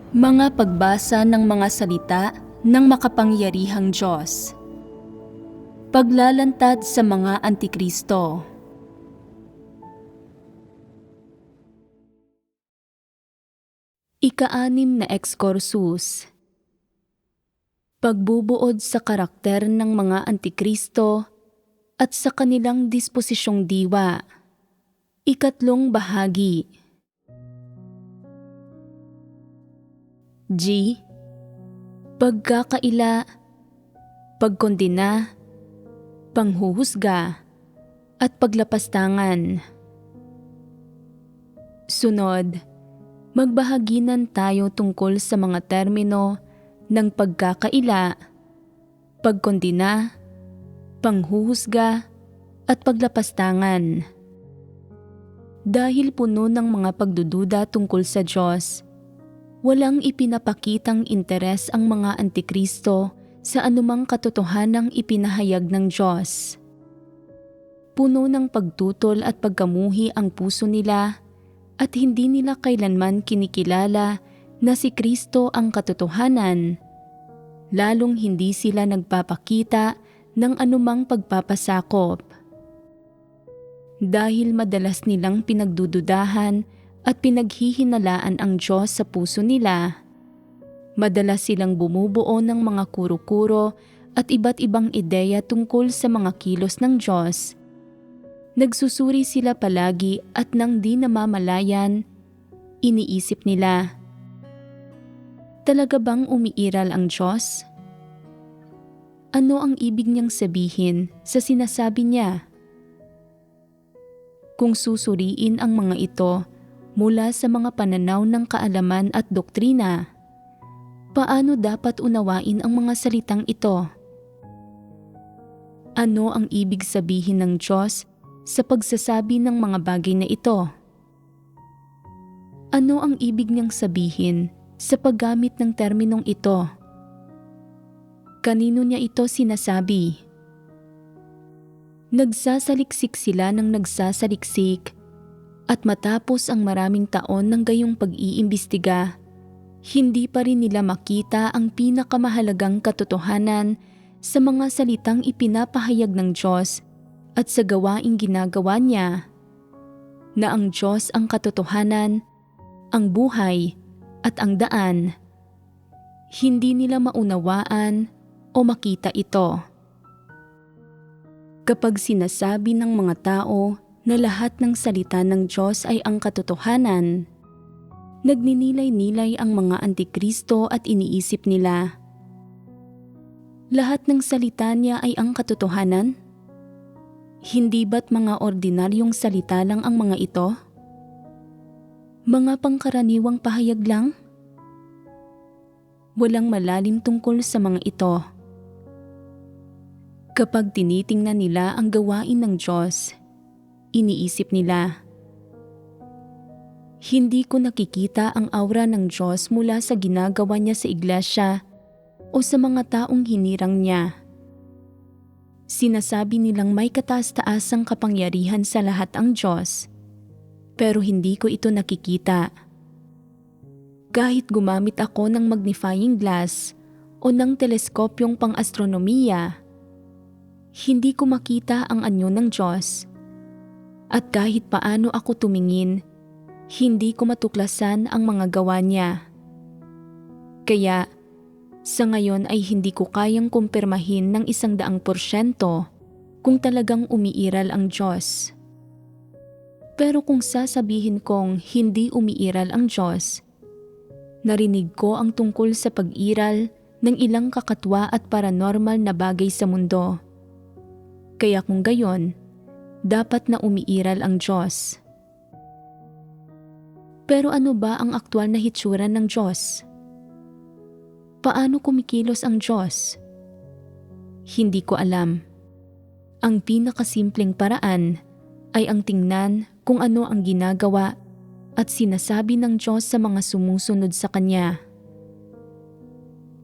Mga pagbasa ng mga salita ng makapangyarihang Diyos. Paglalantad sa mga Antikristo. Ika-6 na Excursus. Pagbubuod sa karakter ng mga Antikristo at sa kanilang disposisyong diwa. Ikatlong bahagi. G. Pagkakaila, pagkondena, panghuhusga, at paglapastangan. Sunod, magbahaginan tayo tungkol sa mga termino ng pagkakaila, pagkondena, panghuhusga, at paglapastangan. Dahil puno ng mga pagdududa tungkol sa Diyos, walang ipinapakitang interes ang mga Antikristo sa anumang katotohanang ipinahayag ng Diyos. Puno ng pagtutol at pagkamuhi ang puso nila at hindi nila kailanman kinikilala na si Kristo ang katotohanan, lalong hindi sila nagpapakita ng anumang pagpapasakop. Dahil madalas nilang pinagdududahan at pinaghihinalaan ang Diyos sa puso nila, madalas silang bumubuo ng mga kuro-kuro at iba't ibang ideya tungkol sa mga kilos ng Diyos. Nagsusuri sila palagi at nang di namamalayan, iniisip nila, talaga bang umiiral ang Diyos? Ano ang ibig niyang sabihin sa sinasabi niya? Kung susuriin ang mga ito mula sa mga pananaw ng kaalaman at doktrina, paano dapat unawain ang mga salitang ito? Ano ang ibig sabihin ng Diyos sa pagsasabi ng mga bagay na ito? Ano ang ibig niyang sabihin sa paggamit ng terminong ito? Kanino niya ito sinasabi? Nagsasaliksik sila ng nagsasaliksik, at matapos ang maraming taon ng gayong pag-iimbestiga, hindi pa rin nila makita ang pinakamahalagang katotohanan sa mga salitang ipinapahayag ng Diyos at sa gawaing ginagawa niya, na ang Diyos ang katotohanan, ang buhay, at ang daan. Hindi nila maunawaan o makita ito. Kapag sinasabi ng mga tao na lahat ng salita ng Diyos ay ang katotohanan, nagninilay-nilay ang mga Antikristo at iniisip nila, lahat ng salita niya ay ang katotohanan? Hindi ba't mga ordinaryong salita lang ang mga ito? Mga pangkaraniwang pahayag lang? Walang malalim tungkol sa mga ito. Kapag tinitingnan nila ang gawain ng Diyos, iniisip nila, hindi ko nakikita ang aura ng Diyos mula sa ginagawa niya sa iglesia o sa mga taong hinirang niya. Sinasabi nilang may kataas-taasang kapangyarihan sa lahat ang Diyos, pero hindi ko ito nakikita. Kahit gumamit ako ng magnifying glass o ng teleskopyong pang-astronomiya, hindi ko makita ang anyo ng Diyos. At kahit paano ako tumingin, hindi ko matuklasan ang mga gawa niya. Kaya, sa ngayon ay hindi ko kayang kumpirmahin ng 100% kung talagang umiiral ang Diyos. Pero kung sasabihin kong hindi umiiral ang Diyos, narinig ko ang tungkol sa pag-iral ng ilang kakatwa at paranormal na bagay sa mundo. Kaya kung gayon, dapat na umiiral ang Diyos. Pero ano ba ang aktwal na hitsura ng Diyos? Paano kumikilos ang Diyos? Hindi ko alam. Ang pinakasimpleng paraan ay ang tingnan kung ano ang ginagawa at sinasabi ng Diyos sa mga sumusunod sa Kanya.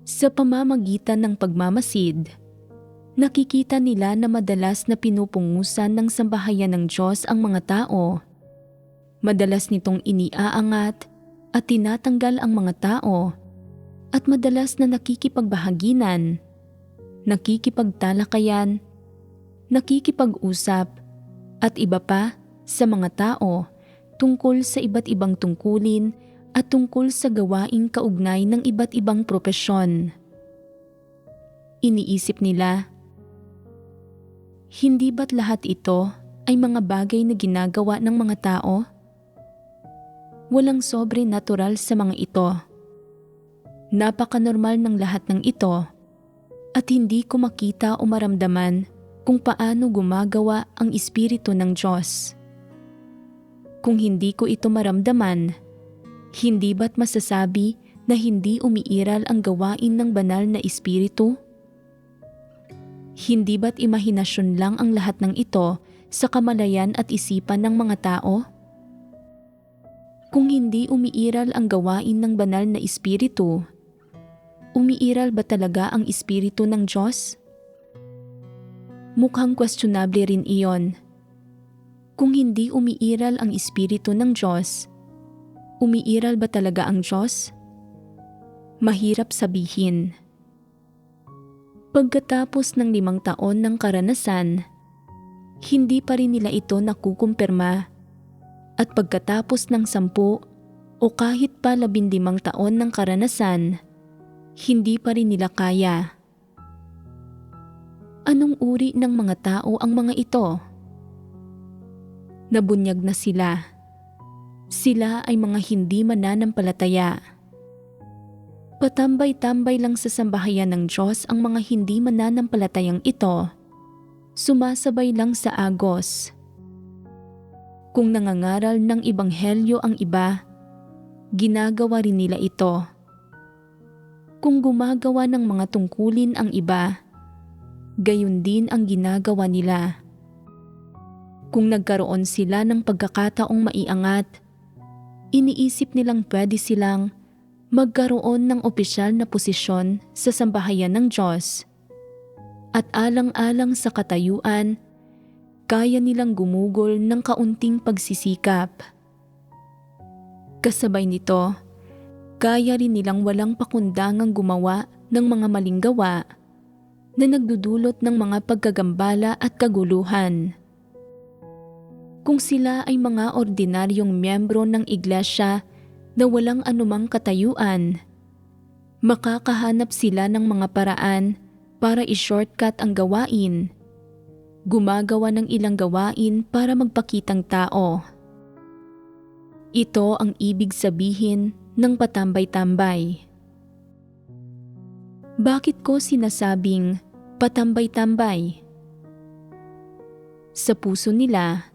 Sa pamamagitan ng pagmamasid, nakikita nila na madalas na pinupungusan ng sambahayan ng Diyos ang mga tao. Madalas nitong iniaangat at tinatanggal ang mga tao at madalas na nakikipagbahaginan, nakikipagtalakayan, nakikipag-usap at iba pa sa mga tao tungkol sa iba't ibang tungkulin at tungkol sa gawaing kaugnay ng iba't ibang propesyon. Iniisip nila, hindi ba't lahat ito ay mga bagay na ginagawa ng mga tao? Walang sobrenatural sa mga ito. Napaka-normal ng lahat ng ito at hindi ko makita o maramdaman kung paano gumagawa ang Espiritu ng Diyos. Kung hindi ko ito maramdaman, hindi ba't masasabi na hindi umiiral ang gawain ng banal na Espiritu? Hindi ba't imahinasyon lang ang lahat ng ito sa kamalayan at isipan ng mga tao? Kung hindi umiiral ang gawain ng banal na Espiritu, umiiral ba talaga ang Espiritu ng Diyos? Mukhang questionable rin iyon. Kung hindi umiiral ang Espiritu ng Diyos, umiiral ba talaga ang Diyos? Mahirap sabihin. Pagkatapos ng 5 taon ng karanasan, hindi pa rin nila ito nakukumpirma at pagkatapos ng 10 o kahit pa 15 taon ng karanasan, hindi pa rin nila kaya. Anong uri ng mga tao ang mga ito? Nabunyag na sila. Sila ay mga hindi mananampalataya. Patambay-tambay lang sa sambahayan ng Diyos ang mga hindi mananampalatayang ito. Sumasabay lang sa agos. Kung nangangaral ng ebanghelyo ang iba, ginagawa rin nila ito. Kung gumagawa ng mga tungkulin ang iba, gayon din ang ginagawa nila. Kung nagkaroon sila ng pagkakataong maiangat, iniisip nilang pwede silang magkaroon ng opisyal na posisyon sa sambahayan ng Diyos. At alang-alang sa katayuan, kaya nilang gumugol ng kaunting pagsisikap. Kasabay nito, kaya rin nilang walang pakundangang gumawa ng mga maling gawa na nagdudulot ng mga pagkagambala at kaguluhan. Kung sila ay mga ordinaryong miyembro ng iglesia na walang anumang katayuan, makakahanap sila ng mga paraan para i-shortcut ang gawain, gumagawa ng ilang gawain para magpakitang tao. Ito ang ibig sabihin ng patambay-tambay. Bakit ko sinasabing patambay-tambay? Sa puso nila,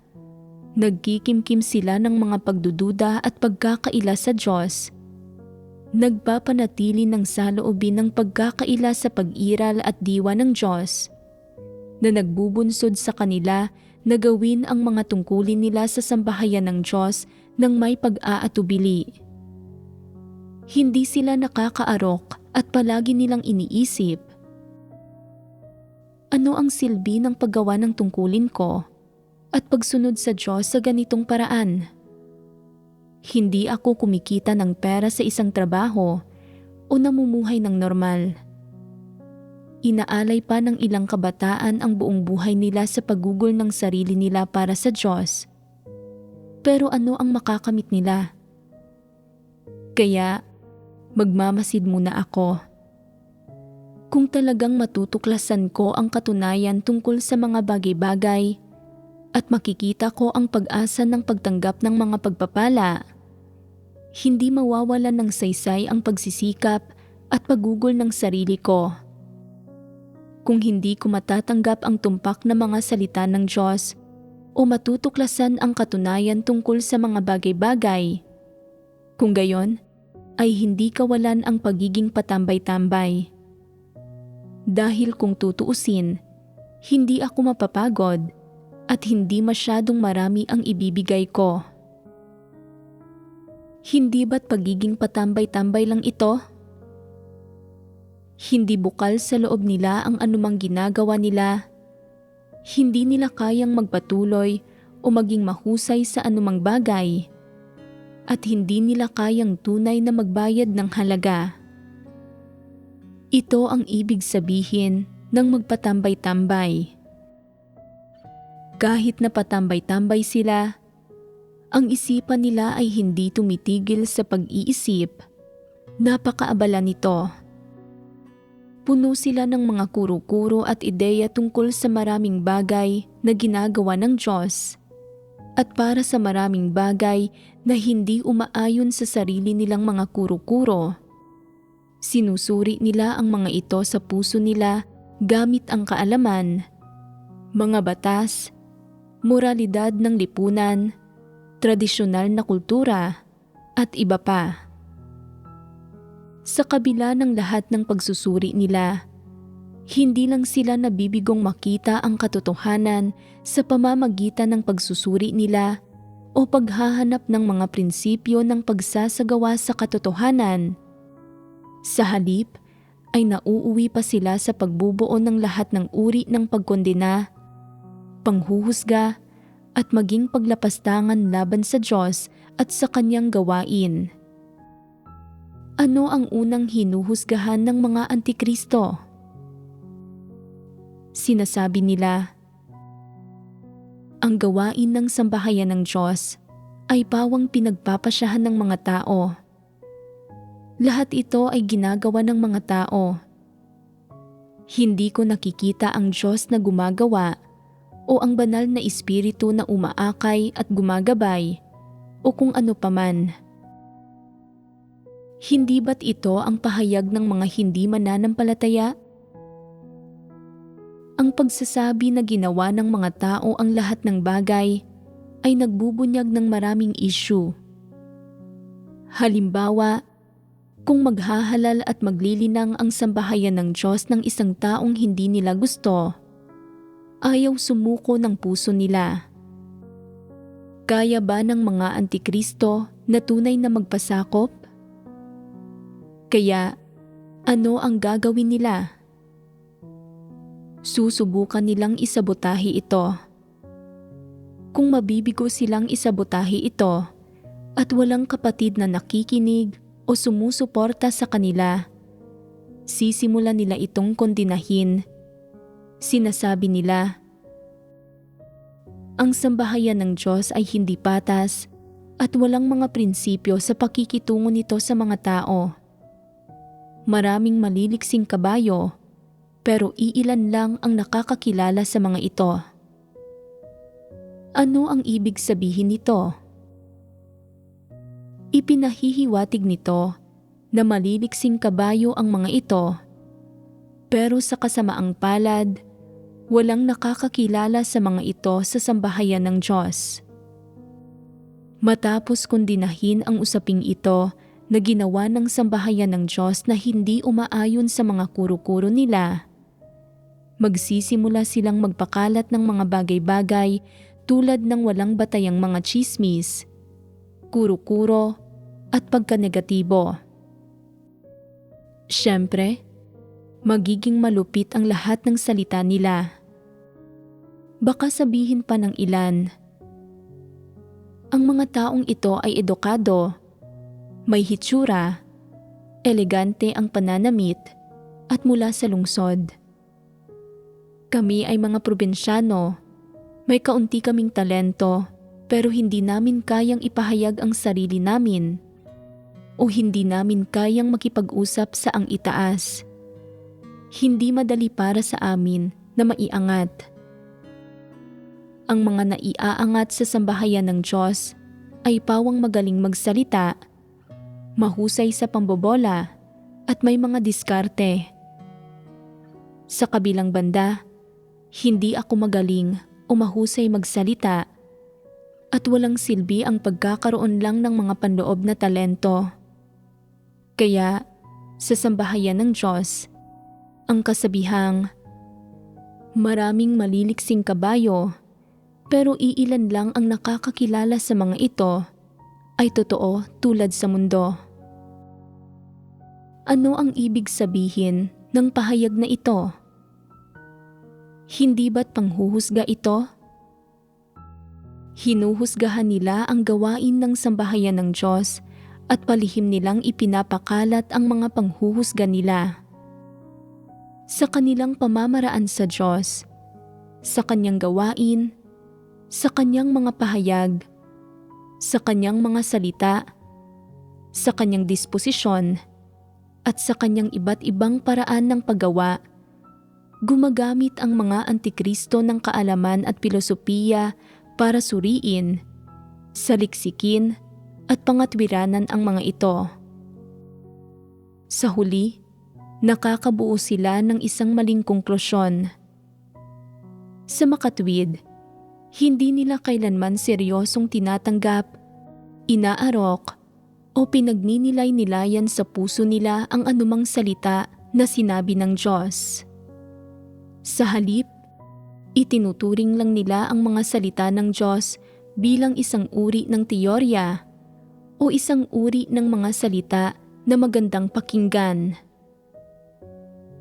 nagkikimkim sila ng mga pagdududa at pagkakaila sa Diyos. Nagpapanatili ng saloobin ng pagkakaila sa pag-iral at diwa ng Diyos na nagbubunsod sa kanila na gawin ang mga tungkulin nila sa sambahayan ng Diyos ng may pag-aatubili. Hindi sila nakakaarok at palagi nilang iniisip, ano ang silbi ng paggawa ng tungkulin ko at pagsunod sa Diyos sa ganitong paraan? Hindi ako kumikita ng pera sa isang trabaho o namumuhay ng normal. Inaalay pa ng ilang kabataan ang buong buhay nila sa paggugol ng sarili nila para sa Diyos. Pero ano ang makakamit nila? Kaya, magmamasid muna ako. Kung talagang matutuklasan ko ang katunayan tungkol sa mga bagay-bagay at makikita ko ang pag-asa ng pagtanggap ng mga pagpapala, hindi mawawalan ng saysay ang pagsisikap at paggugol ng sarili ko. Kung hindi ko matatanggap ang tumpak na mga salita ng Diyos o matutuklasan ang katunayan tungkol sa mga bagay-bagay, kung gayon, ay hindi kawalan ang pagiging patambay-tambay. Dahil kung tutuusin, hindi ako mapapagod at hindi masyadong marami ang ibibigay ko. Hindi ba't pagiging patambay-tambay lang ito? Hindi bukal sa loob nila ang anumang ginagawa nila. Hindi nila kayang magpatuloy o maging mahusay sa anumang bagay. at hindi nila kayang tunay na magbayad ng halaga. Ito ang ibig sabihin ng magpatambay-tambay. Kahit na patambay-tambay sila, ang isipan nila ay hindi tumitigil sa pag-iisip. Napakaabala nito. Puno sila ng mga kuro-kuro at ideya tungkol sa maraming bagay na ginagawa ng Diyos at para sa maraming bagay na hindi umaayon sa sarili nilang mga kuro-kuro. Sinusuri nila ang mga ito sa puso nila gamit ang kaalaman, mga batas, moralidad ng lipunan, tradisyonal na kultura, at iba pa. Sa kabila ng lahat ng pagsusuri nila, hindi lang sila nabibigong makita ang katotohanan sa pamamagitan ng pagsusuri nila o paghahanap ng mga prinsipyo ng pagsasagawa sa katotohanan. Sa halip, ay nauuwi pa sila sa pagbubuo ng lahat ng uri ng pagkondena, panghuhusga, at maging paglapastangan laban sa Diyos at sa kanyang gawain. Ano ang unang hinuhusgahan ng mga antikristo? Sinasabi nila, ang gawain ng sambahayan ng Diyos ay pawang pinagpapasyahan ng mga tao. Lahat ito ay ginagawa ng mga tao. Hindi ko nakikita ang Diyos na gumagawa o ang banal na espiritu na umaakay at gumagabay o kung ano paman. Hindi ba't ito ang pahayag ng mga hindi mananampalataya? Ang pagsasabi na ginawa ng mga tao ang lahat ng bagay ay nagbubunyag ng maraming issue. Halimbawa, kung maghahalal at maglilinang ang sambahayan ng Diyos ng isang taong hindi nila gusto, ayaw sumuko ng puso nila. Kaya ba ng mga antikristo na tunay na magpasakop? Kaya, ano ang gagawin nila? Susubukan nilang isabotahi ito. Kung mabibigo silang isabotahi ito at walang kapatid na nakikinig o sumusuporta sa kanila, sisimulan nila itong kondinahin. Sinasabi nila, ang sambahayan ng Diyos ay hindi patas at walang mga prinsipyo sa pakikitungo nito sa mga tao. Maraming maliliksing kabayo, pero iilan lang ang nakakakilala sa mga ito. Ano ang ibig sabihin nito? Ipinahihiwatig nito na maliliksing kabayo ang mga ito, pero sa kasamaang palad, walang nakakakilala sa mga ito sa sambahayan ng Diyos. Matapos kondinahin ang usaping ito na ginawa ng sambahayan ng Diyos na hindi umaayon sa mga kuro-kuro nila, magsisimula silang magpakalat ng mga bagay-bagay tulad ng walang batayang mga tsismis, kuro-kuro, at pagkanegatibo. Siyempre, magiging malupit ang lahat ng salita nila. Baka sabihin pa ng ilan, ang mga taong ito ay edukado, may hitsura, elegante ang pananamit, at mula sa lungsod. Kami ay mga probinsyano, may kaunti kaming talento, pero hindi namin kayang ipahayag ang sarili namin o hindi namin kayang makipag-usap sa ang itaas. Hindi madali para sa amin na maiangat. Ang mga naiaangat sa sambahayan ng Diyos ay pawang magaling magsalita, mahusay sa pambobola, at may mga diskarte. Sa kabilang banda, hindi ako magaling o mahusay magsalita at walang silbi ang pagkakaroon lang ng mga panloob na talento. Kaya, sa sambahayan ng Diyos, ang kasabihang, maraming maliliksing kabayo, pero iilan lang ang nakakakilala sa mga ito, ay totoo tulad sa mundo. Ano ang ibig sabihin ng pahayag na ito? Hindi ba't panghuhusga ito? Hinuhusgahan nila ang gawain ng sambahayan ng Diyos at palihim nilang ipinapakalat ang mga panghuhusga nila. Sa kanilang pamamaraan sa Diyos, sa Kanyang gawain, sa Kanyang mga pahayag, sa Kanyang mga salita, sa Kanyang disposisyon, at sa Kanyang iba't ibang paraan ng paggawa, gumagamit ang mga antikristo ng kaalaman at filosofiya para suriin, saliksikin, at pangatwiranan ang mga ito. Sa huli, nakakabuo sila ng isang maling konklusyon. Sa makatwid, hindi nila kailanman seryosong tinatanggap, inaarok, o pinagninilayan sa puso nila ang anumang salita na sinabi ng Diyos. Sa halip, itinuturing lang nila ang mga salita ng Diyos bilang isang uri ng teorya o isang uri ng mga salita na magandang pakinggan.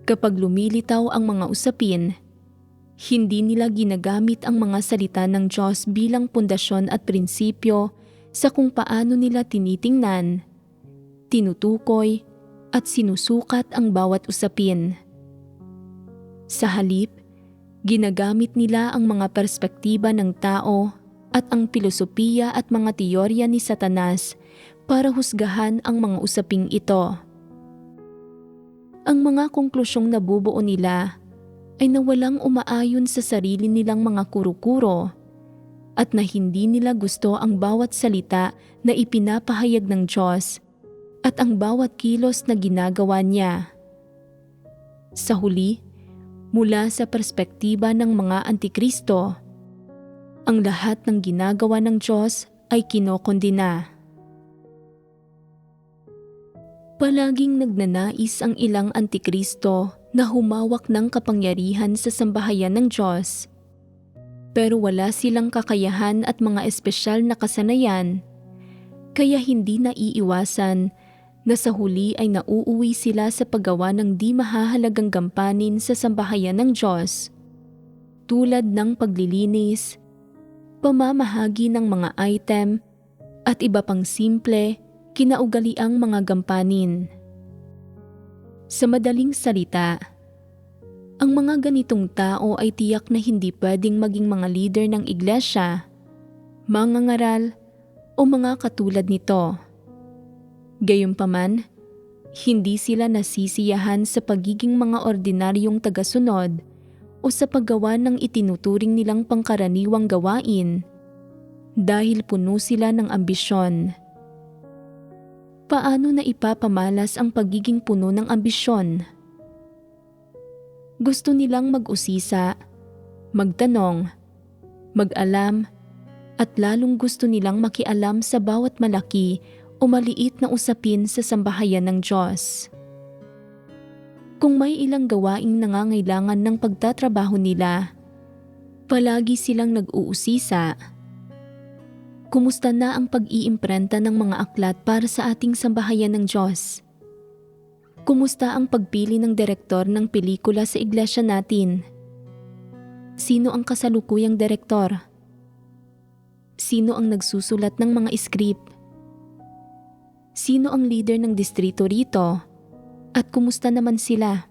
Kapag lumilitaw ang mga usapin, hindi nila ginagamit ang mga salita ng Diyos bilang pundasyon at prinsipyo sa kung paano nila tinitingnan, tinutukoy, at sinusukat ang bawat usapin. Sa halip, ginagamit nila ang mga perspektiba ng tao at ang filosofiya at mga teorya ni Satanas para husgahan ang mga usaping ito. Ang mga konklusyong nabubuo nila ay na walang umaayon sa sarili nilang mga kuro-kuro at na hindi nila gusto ang bawat salita na ipinapahayag ng Diyos at ang bawat kilos na ginagawa niya. Sa huli, mula sa perspektiba ng mga antikristo, ang lahat ng ginagawa ng Diyos ay kinokondena. Palaging nagnanais ang ilang antikristo na humawak ng kapangyarihan sa sambahayan ng Diyos. Pero wala silang kakayahan at mga espesyal na kasanayan, kaya hindi naiiwasan na sa huli ay nauuwi sila sa paggawa ng di mahahalagang gampanin sa sambahayan ng Diyos, tulad ng paglilinis, pamamahagi ng mga item, at iba pang simple, kinaugaliang mga gampanin. Sa madaling salita, ang mga ganitong tao ay tiyak na hindi pwedeng maging mga leader ng iglesia, mangangaral, o mga katulad nito. Gayunpaman, hindi sila nasisiyahan sa pagiging mga ordinaryong tagasunod o sa paggawa ng itinuturing nilang pangkaraniwang gawain dahil puno sila ng ambisyon. Paano na ipapamalas ang pagiging puno ng ambisyon? Gusto nilang mag-usisa, magtanong, mag-alam, at lalong gusto nilang makialam sa bawat malaki o maliit na usapin sa sambahayan ng Diyos. Kung may ilang gawaing nangangailangan ng pagtatrabaho nila, palagi silang nag-uusisa. Kumusta na ang pag-iimprenta ng mga aklat para sa ating sambahayan ng Diyos? Kumusta ang pagpili ng direktor ng pelikula sa iglesia natin? Sino ang kasalukuyang direktor? Sino ang nagsusulat ng mga script? Sino ang leader ng distrito rito? At kumusta naman sila?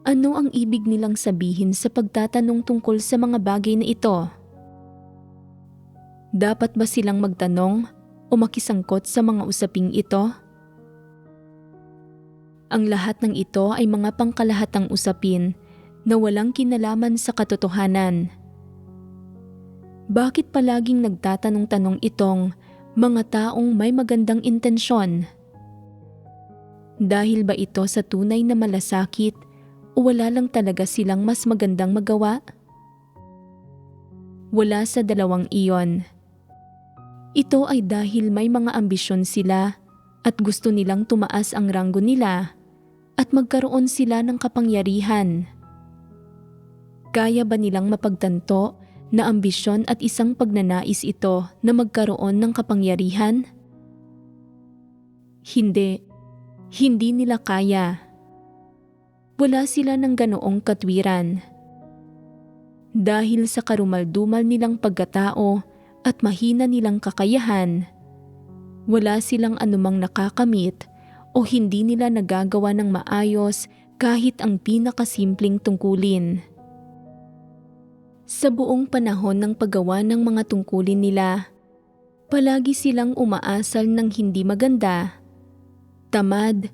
Ano ang ibig nilang sabihin sa pagtatanong tungkol sa mga bagay na ito? Dapat ba silang magtanong o makisangkot sa mga usaping ito? Ang lahat ng ito ay mga pangkalahatang usapin na walang kinalaman sa katotohanan. Bakit palaging nagtatanong-tanong itong mga taong may magandang intensyon? Dahil ba ito sa tunay na malasakit o wala lang talaga silang mas magandang magawa? Wala sa dalawang iyon. Ito ay dahil may mga ambisyon sila at gusto nilang tumaas ang ranggo nila at magkaroon sila ng kapangyarihan. Kaya ba nilang mapagtanto na ambisyon at isang pagnanais ito na magkaroon ng kapangyarihan? Hindi nila kaya. Wala sila ng ganoong katwiran. Dahil sa karumaldumal nilang pagkatao at mahina nilang kakayahan, wala silang anumang nakakamit o hindi nila nagagawa ng maayos kahit ang pinakasimpleng tungkulin. Sa buong panahon ng paggawa ng mga tungkulin nila, palagi silang umaasal ng hindi maganda, tamad,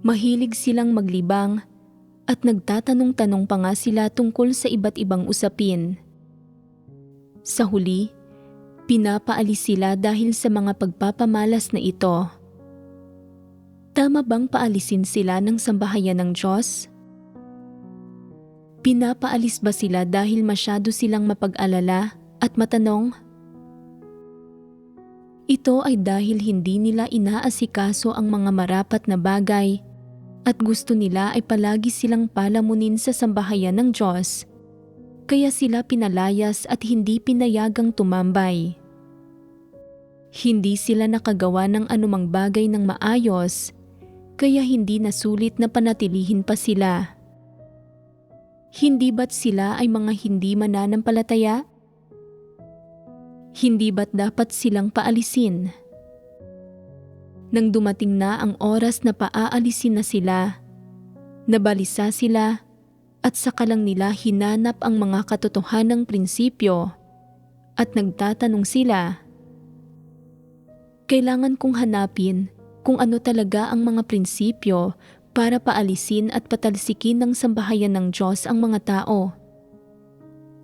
mahilig silang maglibang, at nagtatanong-tanong pa nga sila tungkol sa iba't ibang usapin. Sa huli, pinapaalis sila dahil sa mga pagpapamalas na ito. Tama bang paalisin sila ng sambahayan ng Diyos? Pinapaalis ba sila dahil masyado silang mapag-alala at matanong? Ito ay dahil hindi nila inaasikaso ang mga marapat na bagay at gusto nila ay palagi silang palamunin sa sambahayan ng Diyos, kaya sila pinalayas at hindi pinayagang tumambay. Hindi sila nakagawa ng anumang bagay ng maayos, kaya hindi nasulit na panatilihin pa sila. Hindi ba't sila ay mga hindi mananampalataya? Hindi ba't dapat silang paalisin? Nang dumating na ang oras na paaalisin na sila, nabalisa sila at saka lang nila hinanap ang mga katotohanang prinsipyo at nagtatanong sila, kailangan kong hanapin kung ano talaga ang mga prinsipyo para paalisin at patalsikin ng sambahayan ng Diyos ang mga tao.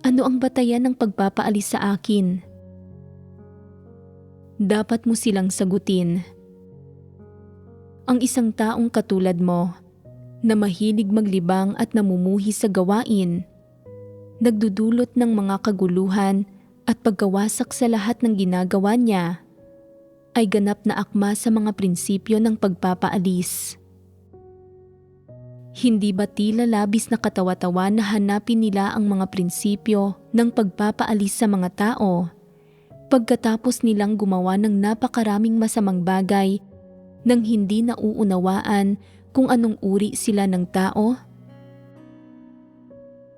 Ano ang batayan ng pagpapaalis sa akin? Dapat mo silang sagutin. Ang isang taong katulad mo, na mahilig maglibang at namumuhi sa gawain, nagdudulot ng mga kaguluhan at pagkawasak sa lahat ng ginagawa niya, ay ganap na akma sa mga prinsipyo ng pagpapaalis. Hindi ba tila labis na katawa-tawa na hanapin nila ang mga prinsipyo ng pagpapaalis sa mga tao, pagkatapos nilang gumawa ng napakaraming masamang bagay nang hindi nauunawaan kung anong uri sila ng tao?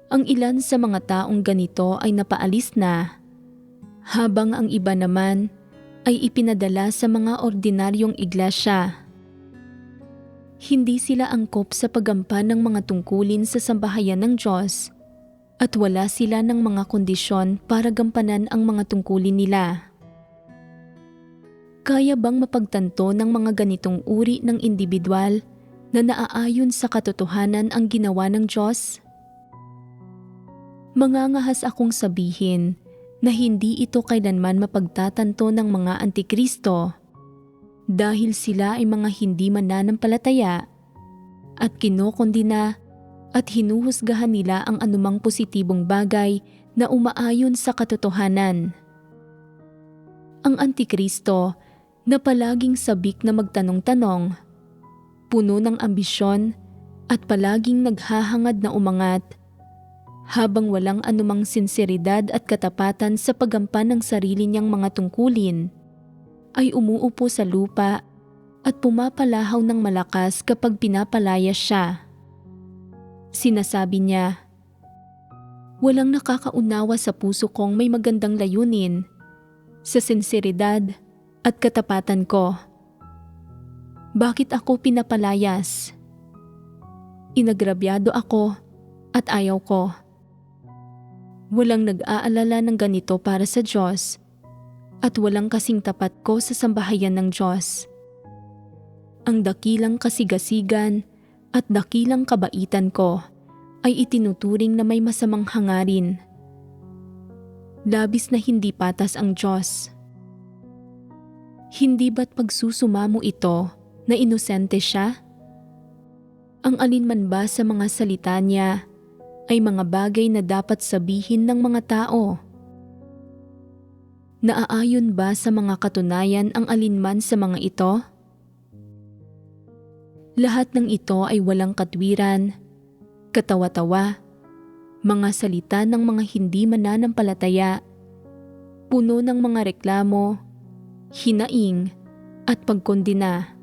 Ang ilan sa mga taong ganito ay napaalis na, habang ang iba naman ay ipinadala sa mga ordinaryong iglesia. Hindi sila angkop sa paggampan ng mga tungkulin sa sambahayan ng Diyos at wala sila ng mga kondisyon para gampanan ang mga tungkulin nila. Kaya bang mapagtanto ng mga ganitong uri ng individual na naaayon sa katotohanan ang ginawa ng Diyos? Mangangahas akong sabihin na hindi ito kailanman mapagtatanto ng mga antikristo dahil sila ay mga hindi mananampalataya at kinokondina at hinuhusgahan nila ang anumang positibong bagay na umaayon sa katotohanan. Ang antikristo na palaging sabik na magtanong-tanong, puno ng ambisyon at palaging naghahangad na umangat, habang walang anumang sinseridad at katapatan sa paggampan ng sarili niyang mga tungkulin, ay umuupo sa lupa at pumapalahaw ng malakas kapag pinapalayas siya. Sinasabi niya, "Walang nakakaunawa sa puso kong may magandang layunin, sa sinseridad at katapatan ko. Bakit ako pinapalayas? Inagrabyado ako at ayaw ko." Walang nag-aalala ng ganito para sa Diyos at walang kasing tapat ko sa sambahayan ng Diyos. Ang dakilang kasigasigan at dakilang kabaitan ko ay itinuturing na may masamang hangarin. Labis na hindi patas ang Diyos. Hindi ba't pagsusumamo ito na inosente siya? Ang alinman ba sa mga salita niya ay mga bagay na dapat sabihin ng mga tao? Naaayon ba sa mga katunayan ang alinman sa mga ito? Lahat ng ito ay walang katwiran, katawa-tawa, mga salita ng mga hindi mananampalataya, puno ng mga reklamo, hinaing at pagkondina.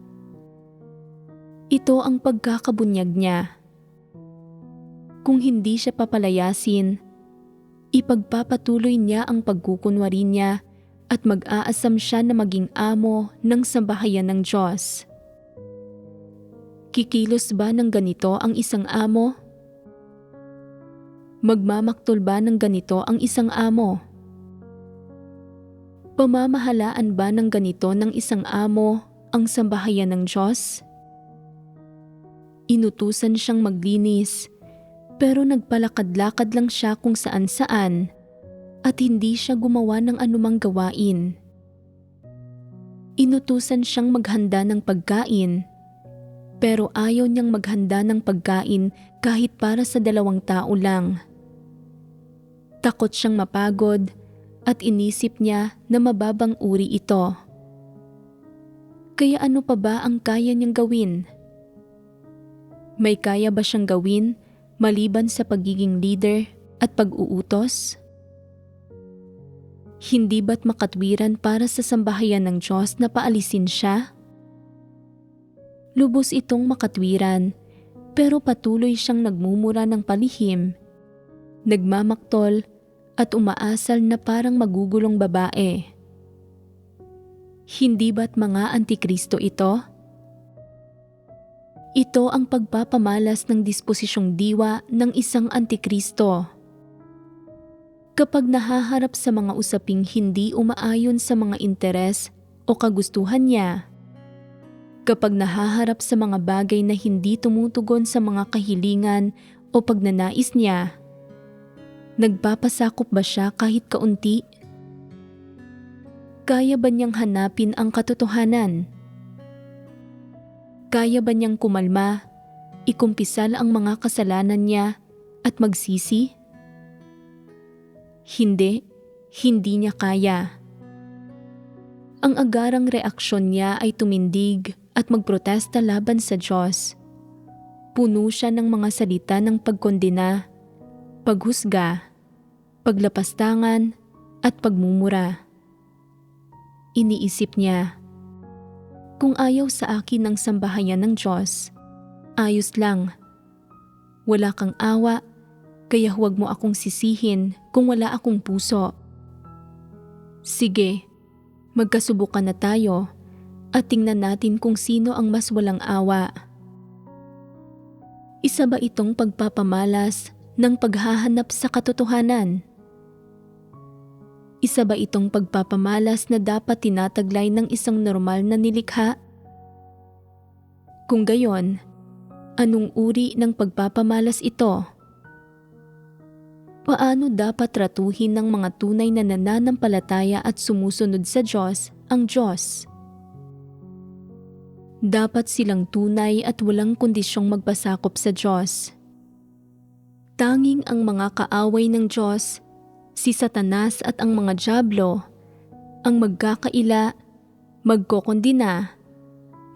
Ito ang pagkakabunyag niya. Kung hindi siya papalayasin, Ipagpapatuloy niya ang pagkukunwari niya at mag-aasam siya na maging amo ng sambahayan ng Diyos. Kikilos ba ng ganito ang isang amo? Magmamaktol ba ng ganito ang isang amo? Pamamahalaan ba ng ganito ng isang amo ang sambahayan ng Diyos? Inutusan siyang maglinis, pero nagpalakad-lakad lang siya kung saan-saan at hindi siya gumawa ng anumang gawain. Inutusan siyang maghanda ng pagkain, pero ayaw niyang maghanda ng pagkain kahit para sa 2 tao lang. Takot siyang mapagod at inisip niya na mababang uri ito. Kaya ano pa ba ang kaya niyang gawin? May kaya ba siyang gawin maliban sa pagiging leader at pag-uutos? Hindi ba't makatwiran para sa sambahayan ng Diyos na paalisin siya? Lubos itong makatwiran, pero patuloy siyang nagmumura ng palihim, nagmamaktol at umaasal na parang magugulong babae. Hindi ba't mga antikristo ito? Ito ang pagpapamalas ng disposisyong diwa ng isang antikristo. Kapag nahaharap sa mga usaping hindi umaayon sa mga interes o kagustuhan niya, kapag nahaharap sa mga bagay na hindi tumutugon sa mga kahilingan o pagnanais niya, nagpapasakop ba siya kahit kaunti? Kaya ba niyang hanapin ang katotohanan? Kaya ba niyang kumalma, ikumpisal ang mga kasalanan niya at magsisi? Hindi niya kaya. Ang agarang reaksyon niya ay tumindig at magprotesta laban sa Diyos. Puno siya ng mga salita ng pagkondena, paghusga, paglapastangan at pagmumura. Iniisip niya, kung ayaw sa akin ng sambahayan ng Diyos, ayos lang. Wala kang awa, kaya huwag mo akong sisihin kung wala akong puso. Sige, magkasubukan na tayo at tingnan natin kung sino ang mas walang awa. Isa ba itong pagpapamalas ng paghahanap sa katotohanan? Isa ba itong pagpapamalas na dapat tinataglay ng isang normal na nilikha? Kung gayon, anong uri ng pagpapamalas ito? Paano dapat tratuhin ng mga tunay na nananampalataya at sumusunod sa Diyos ang Diyos? Dapat silang tunay at walang kondisyong magpasakop sa Diyos. Tanging ang mga kaaway ng Diyos, si Satanas at ang mga dyablo, ang magkakaila, magkokondina,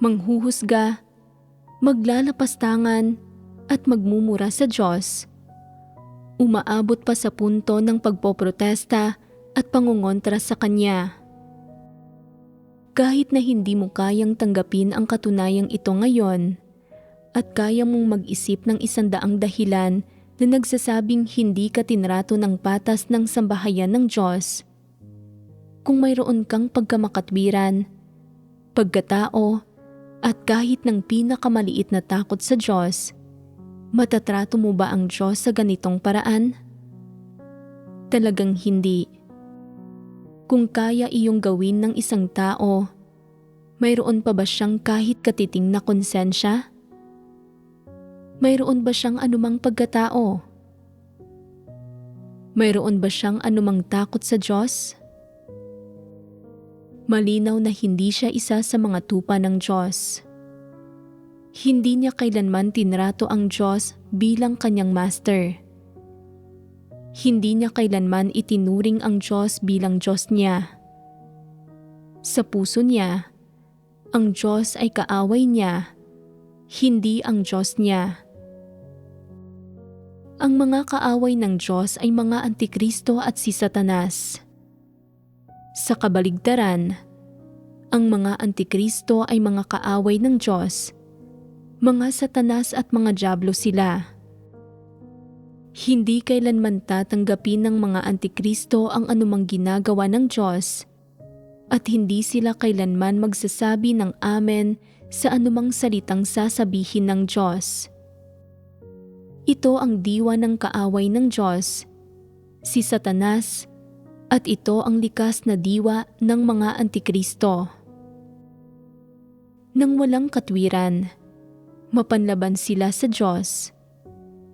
manghuhusga, maglalapastangan at magmumura sa Diyos. Umaabot pa sa punto ng pagpoprotesta at pangungontra sa Kanya. Kahit na hindi mo kayang tanggapin ang katunayang ito ngayon, at kaya mong mag-isip ng 100 dahilan na nagsasabing hindi ka tinrato ng patas ng sambahayan ng Diyos, kung mayroon kang pagkamakatwiran, pagkatao, at kahit ng pinakamaliit na takot sa Diyos, matatrato mo ba ang Diyos sa ganitong paraan? Talagang hindi. Kung kaya iyong gawin ng isang tao, mayroon pa ba siyang kahit katiting na konsensya? Mayroon ba siyang anumang pagkatao? Mayroon ba siyang anumang takot sa Diyos? Malinaw na hindi siya isa sa mga tupa ng Diyos. Hindi niya kailanman tinrato ang Diyos bilang kanyang master. Hindi niya kailanman itinuring ang Diyos bilang Diyos niya. Sa puso niya, ang Diyos ay kaaway niya, hindi ang Diyos niya. Ang mga kaaway ng Diyos ay mga antikristo at si Satanas. Sa kabaligtaran, ang mga antikristo ay mga kaaway ng Diyos, mga Satanas at mga dyablo sila. Hindi kailanman tatanggapin ng mga antikristo ang anumang ginagawa ng Diyos at hindi sila kailanman magsasabi ng amen sa anumang salitang sasabihin ng Diyos. Ito ang diwa ng kaaway ng Diyos, si Satanas, at ito ang likas na diwa ng mga antikristo. Nang walang katwiran, mapanlaban sila sa Diyos.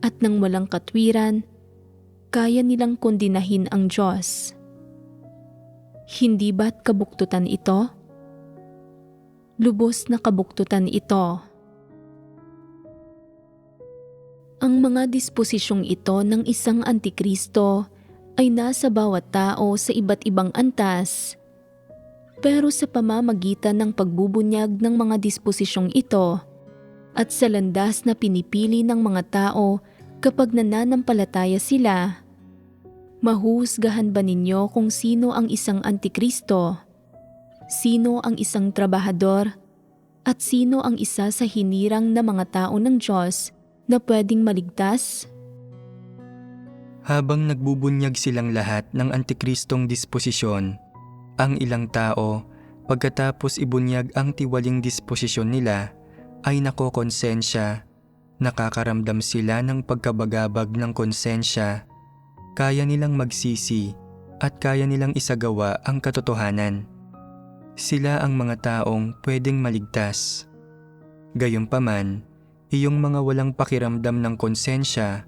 At nang walang katwiran, kaya nilang kondinahin ang Diyos. Hindi ba't kabuktutan ito? Lubos na kabuktutan ito. Ang mga disposisyong ito ng isang antikristo ay nasa bawat tao sa iba't ibang antas. Pero sa pamamagitan ng pagbubunyag ng mga disposisyong ito at sa landas na pinipili ng mga tao kapag nananampalataya sila, mahuhusgahan ba ninyo kung sino ang isang antikristo, sino ang isang trabahador, at sino ang isa sa hinirang na mga tao ng Diyos na pwedeng maligtas? Habang nagbubunyag silang lahat ng antikristong disposisyon, ang ilang tao, pagkatapos ibunyag ang tiwaling disposisyon nila, ay nakokonsensya. Nakakaramdam sila ng pagkabagabag ng konsensya, kaya nilang magsisi at kaya nilang isagawa ang katotohanan. Sila ang mga taong pwedeng maligtas. Gayunpaman, iyong mga walang pakiramdam ng konsensya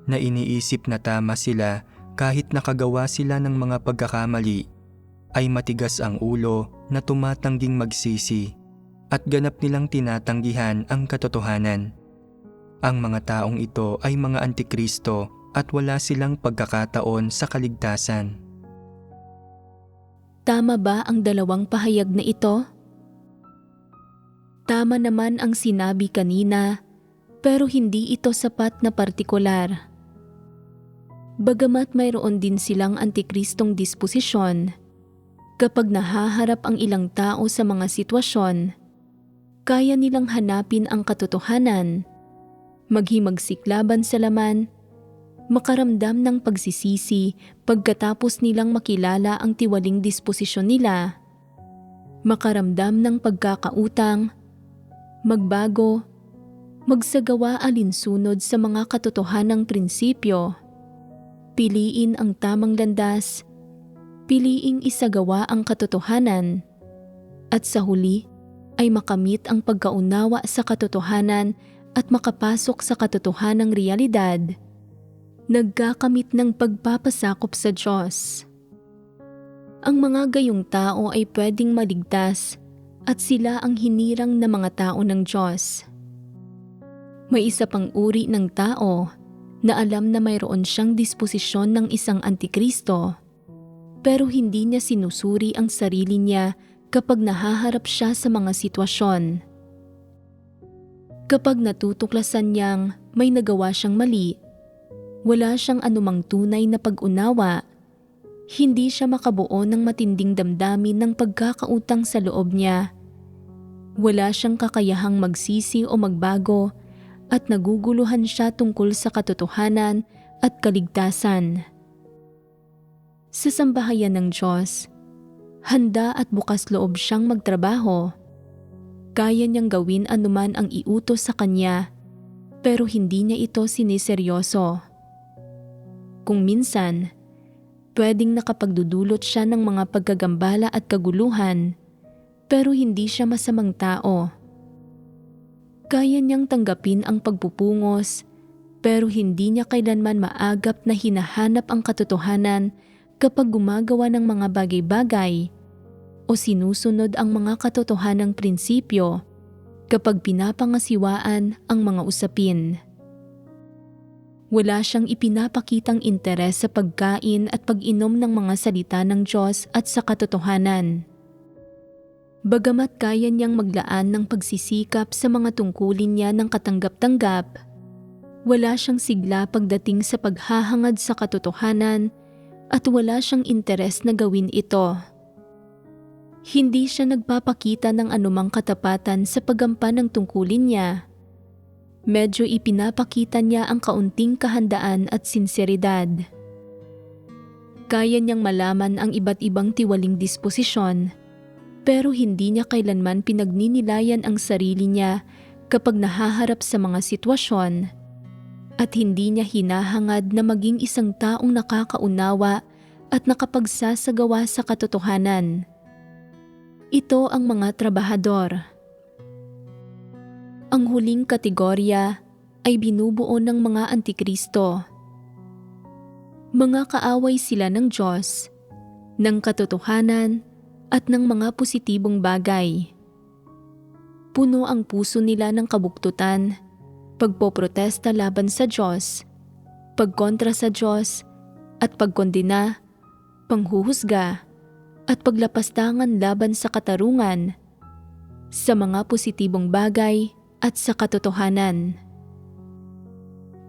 na iniisip na tama sila kahit nakagawa sila ng mga pagkakamali, ay matigas ang ulo na tumatangging magsisi at ganap nilang tinatanggihan ang katotohanan. Ang mga taong ito ay mga antikristo at wala silang pagkakataon sa kaligtasan. Tama ba ang dalawang pahayag na ito? Tama naman ang sinabi kanina, pero hindi ito sapat na partikular. Bagamat mayroon din silang antikristong disposisyon, kapag nahaharap ang ilang tao sa mga sitwasyon, kaya nilang hanapin ang katotohanan, maghimagsik laban sa laman, makaramdam ng pagsisisi pagkatapos nilang makilala ang tiwaling disposisyon nila, makaramdam ng pagkakautang, magbago, magsagawa alinsunod sa mga katotohanang prinsipyo, piliin ang tamang landas, piliing isagawa ang katotohanan, at sa huli ay makamit ang pagkaunawa sa katotohanan at makapasok sa katotohanang realidad, nagkakamit ng pagpapasakop sa Diyos. Ang mga gayong tao ay pwedeng maligtas at sila ang hinirang na mga tao ng Diyos. May isa pang uri ng tao na alam na mayroon siyang disposisyon ng isang antikristo, pero hindi niya sinusuri ang sarili niya kapag nahaharap siya sa mga sitwasyon. Kapag natutuklasan niyang may nagawa siyang mali, wala siyang anumang tunay na pag-unawa, hindi siya makabuo ng matinding damdamin ng pagkakautang sa loob niya. Wala siyang kakayahang magsisi o magbago at naguguluhan siya tungkol sa katotohanan at kaligtasan. Sa sambahayan ng Diyos, handa at bukas loob siyang magtrabaho. Kaya niyang gawin anuman ang iutos sa kanya, pero hindi niya ito siniseryoso. Kung minsan, pwedeng nakapagdudulot siya ng mga pagkagambala at kaguluhan, pero hindi siya masamang tao. Kaya niyang tanggapin ang pagpupungos, pero hindi niya kailanman maagap na hinahanap ang katotohanan kapag gumagawa ng mga bagay-bagay o sinusunod ang mga katotohanang prinsipyo kapag pinapangasiwaan ang mga usapin. Wala siyang ipinapakitang interes sa pagkain at pag-inom ng mga salita ng Diyos at sa katotohanan. Bagamat kaya niyang maglaan ng pagsisikap sa mga tungkulin niya ng katanggap-tanggap, wala siyang sigla pagdating sa paghahangad sa katotohanan at wala siyang interes na gawin ito. Hindi siya nagpapakita ng anumang katapatan sa paggampan ng tungkulin niya. Medyo ipinapakita niya ang kaunting kahandaan at sinseridad. Kaya niyang malaman ang iba't ibang tiwaling disposisyon, pero hindi niya kailanman pinagninilayan ang sarili niya kapag nahaharap sa mga sitwasyon, at hindi niya hinahangad na maging isang taong nakakaunawa at nakapagsasagawa sa katotohanan. Ito ang mga trabahador. Ang huling kategorya ay binubuo ng mga antikristo. Mga kaaway sila ng Diyos, ng katotohanan at ng mga positibong bagay. Puno ang puso nila ng kabuktutan, pagpoprotesta laban sa Diyos, pagkontra sa Diyos, at pagkondena, panghuhusga, at paglapastangan laban sa katarungan, sa mga positibong bagay at sa katotohanan.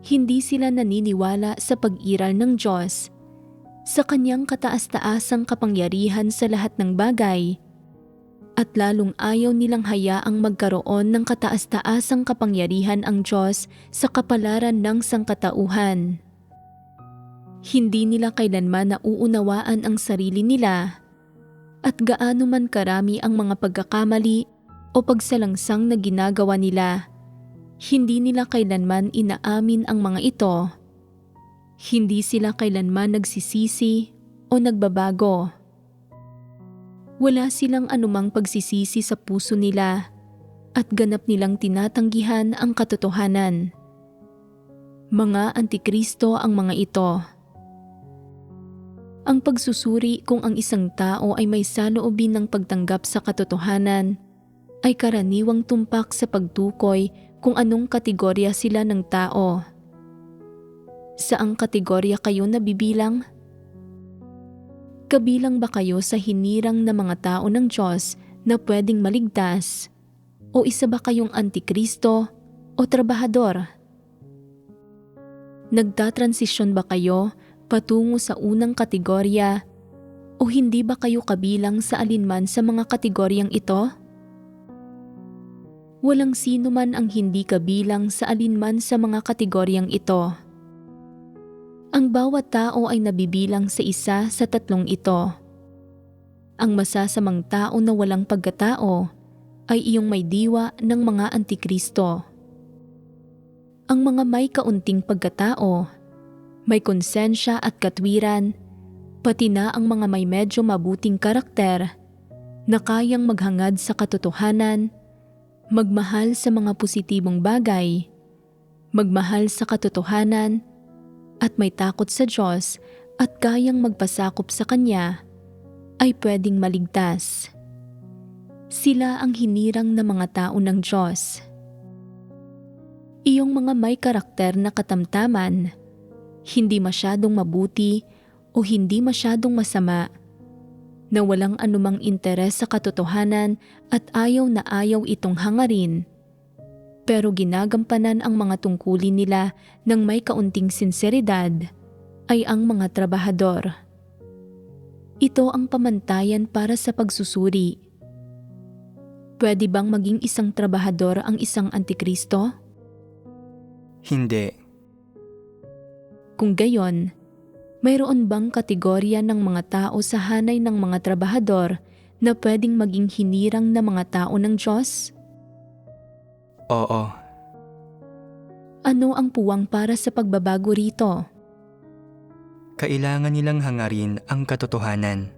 Hindi sila naniniwala sa pag-iral ng Diyos, sa kanyang kataas-taasang kapangyarihan sa lahat ng bagay, at lalong ayaw nilang hayaang magkaroon ng kataas-taasang kapangyarihan ang Diyos sa kapalaran ng sangkatauhan. Hindi nila kailanman nauunawaan ang sarili nila, at gaano man karami ang mga pagkakamali o pagsalangsang na ginagawa nila, hindi nila kailanman inaamin ang mga ito. Hindi sila kailanman nagsisisi o nagbabago. Wala silang anumang pagsisisi sa puso nila at ganap nilang tinatanggihan ang katotohanan. Mga antikristo ang mga ito. Ang pagsusuri kung ang isang tao ay may saloobin ng pagtanggap sa katotohanan ay karaniwang tumpak sa pagtukoy kung anong kategorya sila ng tao. Saang kategorya kayo nabibilang? Kabilang ba kayo sa hinirang na mga tao ng Diyos na pwedeng maligtas? O isa ba kayong antikristo o trabahador? Nagtatransisyon ba kayo patungo sa unang kategorya o hindi ba kayo kabilang sa alinman sa mga kategoryang ito? Walang sino man ang hindi kabilang sa alinman sa mga kategoryang ito. Ang bawat tao ay nabibilang sa isa sa tatlong ito. Ang masasamang tao na walang pagkatao ay iyong may diwa ng mga antikristo. Ang mga may kaunting pagkatao, may konsensya at katwiran, pati na ang mga may medyo mabuting karakter na kayang maghangad sa katotohanan, magmahal sa mga positibong bagay, magmahal sa katotohanan, at may takot sa Diyos at kayang magpasakop sa Kanya, ay pwedeng maligtas. Sila ang hinirang na mga tao ng Diyos. Iyong mga may karakter na katamtaman, hindi masyadong mabuti o hindi masyadong masama, na walang anumang interes sa katotohanan at ayaw na ayaw itong hangarin, pero ginagampanan ang mga tungkulin nila ng may kaunting sinseridad, ay ang mga trabahador. Ito ang pamantayan para sa pagsusuri. Pwede bang maging isang trabahador ang isang antikristo? Hindi. Kung gayon, mayroon bang kategorya ng mga tao sa hanay ng mga trabahador na pwedeng maging hinirang na mga tao ng Diyos? Oo. Ano ang puwang para sa pagbabago rito? Kailangan nilang hangarin ang katotohanan.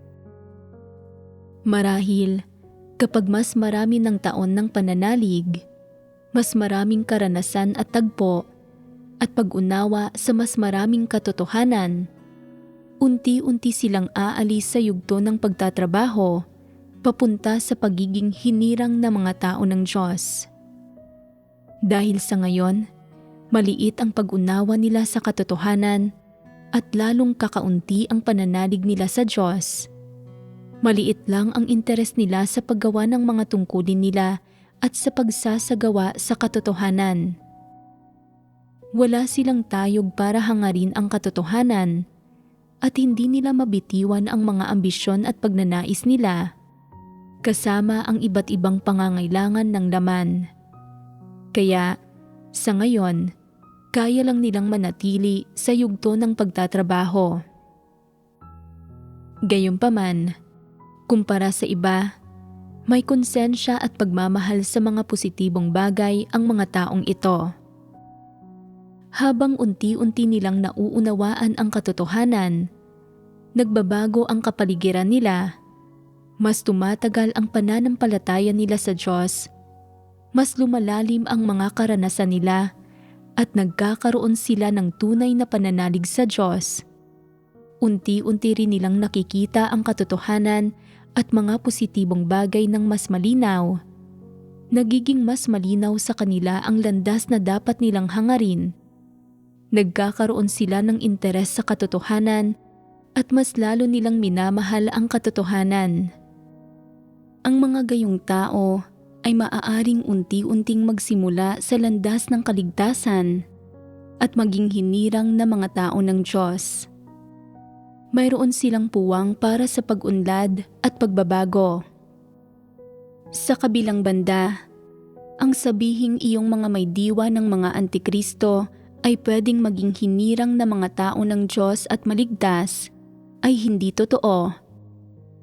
Marahil, kapag mas marami ng taon ng pananalig, mas maraming karanasan at tagpo, at pag-unawa sa mas maraming katotohanan, unti-unti silang aalis sa yugto ng pagtatrabaho papunta sa pagiging hinirang na mga tao ng Diyos. Dahil sa ngayon, maliit ang pag-unawa nila sa katotohanan at lalong kakaunti ang pananalig nila sa Diyos. Maliit lang ang interes nila sa paggawa ng mga tungkulin nila at sa pagsasagawa sa katotohanan. Wala silang tayog para hangarin ang katotohanan at hindi nila mabitiwan ang mga ambisyon at pagnanais nila, kasama ang iba't ibang pangangailangan ng laman. Kaya, Sa ngayon, kaya lang nilang manatili sa yugto ng pagtatrabaho. Gayunpaman, kumpara sa iba, may konsensya at pagmamahal sa mga positibong bagay ang mga taong ito. Habang unti-unti nilang nauunawaan ang katotohanan, nagbabago ang kapaligiran nila, mas tumatagal ang pananampalataya nila sa Diyos, mas lumalalim ang mga karanasan nila at nagkakaroon sila ng tunay na pananalig sa Diyos. Unti-unti rin nilang nakikita ang katotohanan at mga positibong bagay ng mas malinaw. Nagiging mas malinaw sa kanila ang landas na dapat nilang hangarin. Nagkakaroon sila ng interes sa katotohanan at mas lalo nilang minamahal ang katotohanan. Ang mga gayong tao ay maaaring unti-unting magsimula sa landas ng kaligtasan at maging hinirang na mga tao ng Diyos. Mayroon silang puwang para sa pag-unlad at pagbabago. Sa kabilang banda, ang sabihing iyong mga may diwa ng mga antikristo ay pwedeng maging hinirang na mga tao ng Diyos at maligtas ay hindi totoo.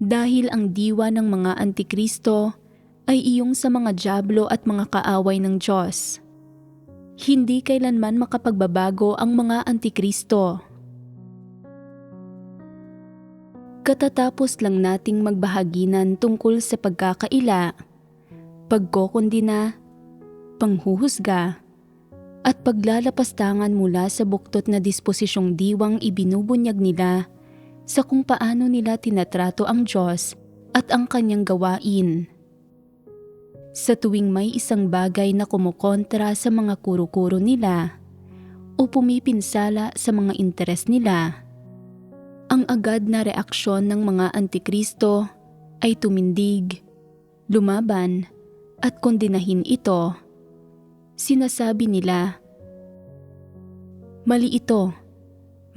Dahil ang diwa ng mga antikristo ay iyong sa mga dyablo at mga kaaway ng Diyos. Hindi kailanman makapagbabago ang mga antikristo. Katatapos lang nating magbahaginan tungkol sa pagkakaila, pagkokondina, panghuhusga, at paglalapastangan mula sa buktot na disposisyong diwang ibinubunyag nila sa kung paano nila tinatrato ang Diyos at ang kanyang gawain. Sa tuwing may isang bagay na kumukontra sa mga kuro-kuro nila o pumipinsala sa mga interes nila, ang agad na reaksyon ng mga antikristo ay tumindig, lumaban at kondinahin ito. Sinasabi nila, "Mali ito,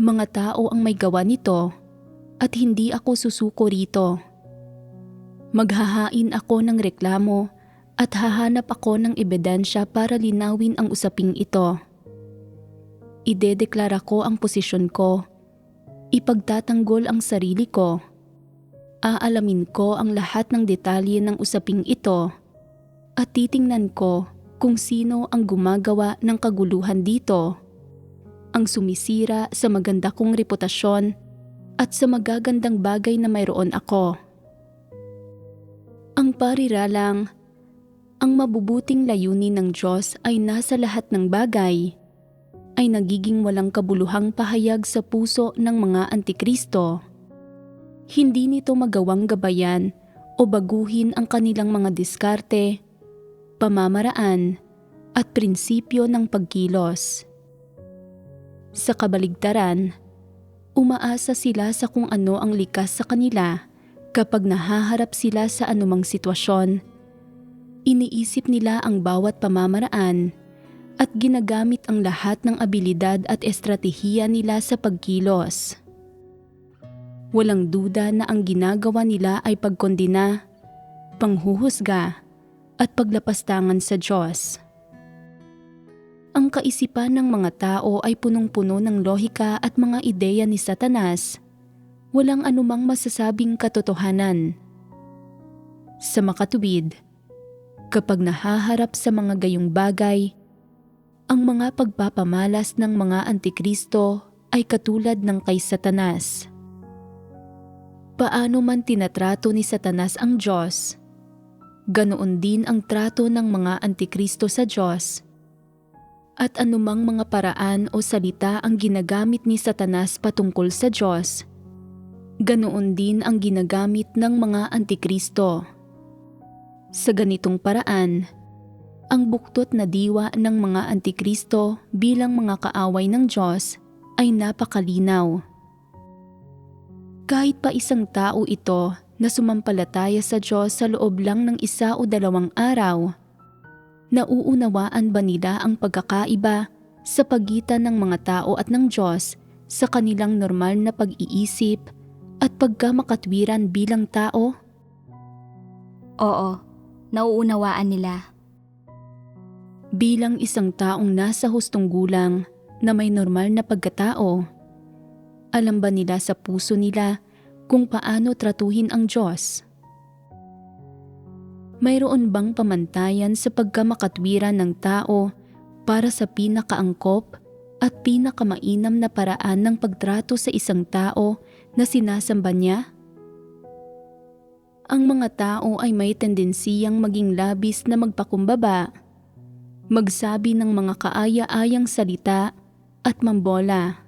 mga tao ang may gawa nito at hindi ako susuko rito. Maghahain ako ng reklamo at hahanap ako ng ebidensya para linawin ang usaping ito. Idedeklara ko ang posisyon ko, ipagtatanggol ang sarili ko, aalamin ko ang lahat ng detalye ng usaping ito at titingnan ko kung sino ang gumagawa ng kaguluhan dito, ang sumisira sa maganda kong reputasyon at sa magagandang bagay na mayroon ako." Ang pariralang, ang mabubuting layunin ng Diyos ay nasa lahat ng bagay, ay nagiging walang kabuluhang pahayag sa puso ng mga antikristo. Hindi nito magawang gabayan o baguhin ang kanilang mga diskarte, pamamaraan, at prinsipyo ng pagkilos. Sa kabaligtaran, umaasa sila sa kung ano ang likas sa kanila kapag nahaharap sila sa anumang sitwasyon. Iniisip nila ang bawat pamamaraan at ginagamit ang lahat ng abilidad at estratehiya nila sa pagkilos. Walang duda na ang ginagawa nila ay pagkondina, panghuhusga, at paglapastangan sa Diyos. Ang kaisipan ng mga tao ay punong-puno ng lohika at mga ideya ni Satanas. Walang anumang masasabing katotohanan. Sa makatuwid, kapag nahaharap sa mga gayong bagay, ang mga pagpapamalas ng mga antikristo ay katulad ng kay Satanas. Paano man tinatrato ni Satanas ang Diyos, ganoon din ang trato ng mga antikristo sa Diyos. At anumang mga paraan o salita ang ginagamit ni Satanas patungkol sa Diyos, ganoon din ang ginagamit ng mga antikristo. Sa ganitong paraan, ang buktot na diwa ng mga antikristo bilang mga kaaway ng Diyos ay napakalinaw. Kahit pa isang tao ito na sumampalataya sa Diyos sa loob lang ng 1 o 2 araw, nauunawaan ba nila ang pagkakaiba sa pagitan ng mga tao at ng Diyos sa kanilang normal na pag-iisip at pagkamakatwiran bilang tao? Oo, nauunawaan nila. Bilang isang taong nasa hustong gulang na may normal na pagkatao, alam ba nila sa puso nila kung paano tratuhin ang Diyos? Mayroon bang pamantayan sa pagkamakatwiran ng tao para sa pinakaangkop at pinakamainam na paraan ng pagtrato sa isang tao na sinasamba niya? Ang mga tao ay may tendensiyang maging labis na magpakumbaba, magsabi ng mga kaaya-ayang salita at mambola.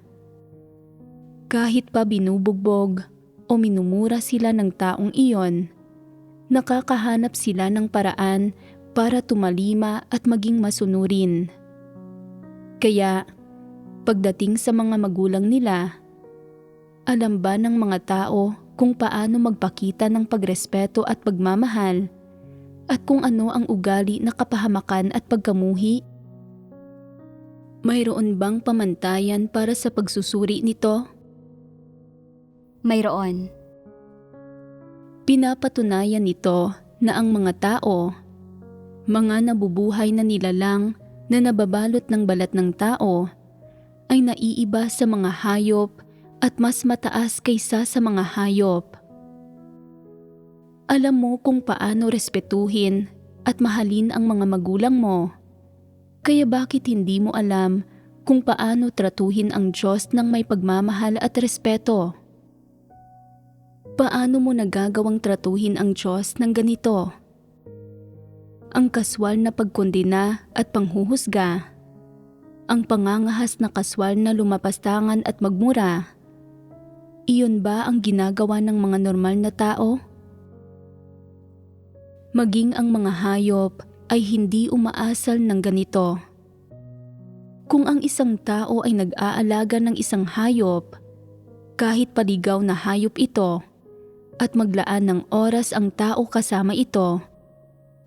Kahit pa binubugbog o minumura sila ng taong iyon, nakakahanap sila ng paraan para tumalima at maging masunurin. Kaya, pagdating sa mga magulang nila, alam ba ng mga tao kung paano magpakita ng pagrespeto at pagmamahal at kung ano ang ugali na kapahamakan at pagkamuhi? Mayroon bang pamantayan para sa pagsusuri nito? Mayroon. Pinapatunayan nito na ang mga tao, mga nabubuhay na nilalang na nababalot ng balat ng tao, ay naiiba sa mga hayop at mas mataas kaysa sa mga hayop. Alam mo kung paano respetuhin at mahalin ang mga magulang mo. Kaya bakit hindi mo alam kung paano tratuhin ang Diyos ng may pagmamahal at respeto? Paano mo nagagawang tratuhin ang Diyos ng ganito? Ang kaswal na pagkondena at panghuhusga, ang pangangahas na kaswal na lumapastangan at magmura, iyon ba ang ginagawa ng mga normal na tao? Maging ang mga hayop ay hindi umaasal ng ganito. Kung ang isang tao ay nag-aalaga ng isang hayop, kahit paligaw na hayop ito, at maglaan ng oras ang tao kasama ito,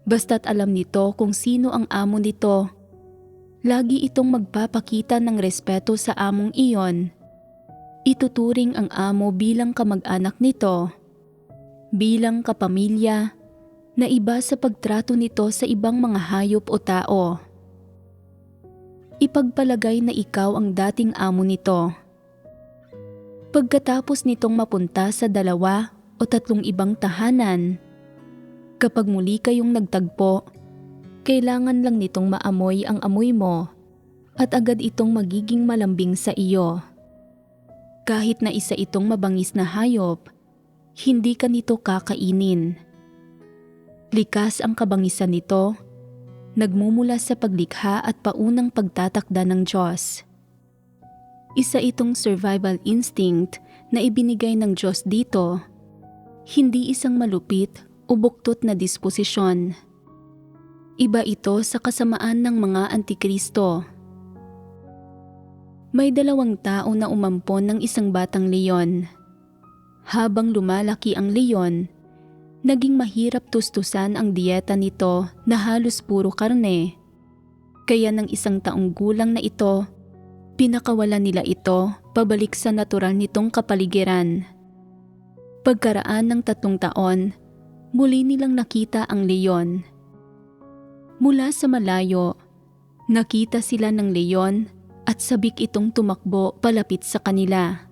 basta't alam nito kung sino ang amo nito, lagi itong magpapakita ng respeto sa among iyon. Ituturing ang amo bilang kamag-anak nito, bilang kapamilya, na iba sa pagtrato nito sa ibang mga hayop o tao. Ipagpalagay na ikaw ang dating amo nito. Pagkatapos nitong mapunta sa 2 o 3 ibang tahanan, kapag muli kayong nagtagpo, kailangan lang nitong maamoy ang amoy mo at agad itong magiging malambing sa iyo. Kahit na isa itong mabangis na hayop, hindi ka nito kakainin. Likas ang kabangisan nito, nagmumula sa paglikha at paunang pagtatakda ng Diyos. Isa itong survival instinct na ibinigay ng Diyos dito, hindi isang malupit o buktot na disposisyon. Iba ito sa kasamaan ng mga antikristo. May 2 tao na umampon ng isang batang leyon. Habang lumalaki ang leyon, naging mahirap tustusan ang dieta nito na halos puro karne. Kaya ng 1 taong gulang na ito, pinakawalan nila ito pabalik sa natural nitong kapaligiran. Pagkaraan ng 3 taon, muli nilang nakita ang leyon. Mula sa malayo, nakita sila ng leyon at sabik itong tumakbo palapit sa kanila.